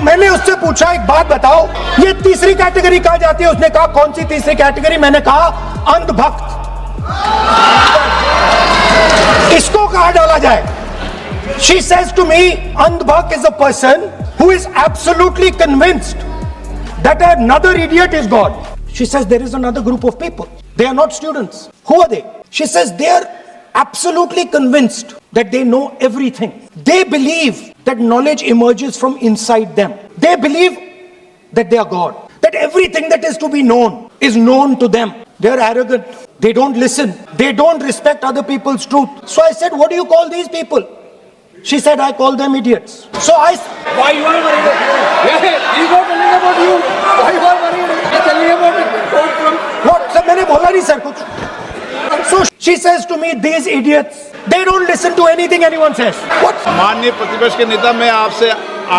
मैंने उससे पूछा एक बात बताओ, ये तीसरी कैटेगरी कहा जाती है? उसने कहा कौन सी तीसरी कैटेगरी? मैंने कहा अंधभक्त। इसको कहां डाला जाए? She says to me, andhbhakt is a person who is absolutely convinced that another idiot is God. She says there is another group of people. They are not students. Who are they? She says they are absolutely convinced that they know everything. They believe that knowledge emerges from inside them. They believe that they are God. That everything that is to be known is known to them. They are arrogant. They don't listen. They don't respect other people's truth. So I said, what do you call these people? She said, I call them idiots. So I... Why you are worried? Yeah, he is not telling about you. Why you are worried? He is telling about it. Quote from... What? Sir, मैंने बोला नहीं sir कुछ. So she says to me, these idiots, they don't listen to anything anyone says. What? माननीय प्रतिपक्ष के नेता, मैं आपसे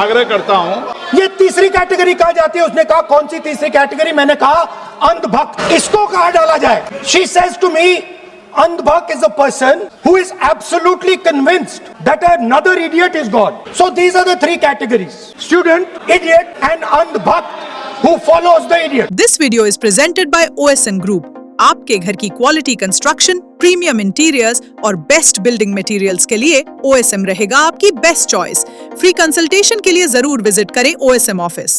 आग्रह करता हूं, ये तीसरी कैटेगरी कहा जाती है? उसने कहा कौन सी तीसरी कैटेगरी? मैंने कहा अंधभक्त। इसको कहां डाला जाए? She says to me, andhbhakt is a person who is absolutely convinced that another idiot is God. So these are the three categories: student, idiot, and andhbhakt who follows the idiot. This video is presented by OSM Group. आपके घर की quality construction, premium interiors और best building materials के लिए OSM रहेगा आपकी best choice. Free consultation के लिए जरूर विजिट करें OSM ऑफिस।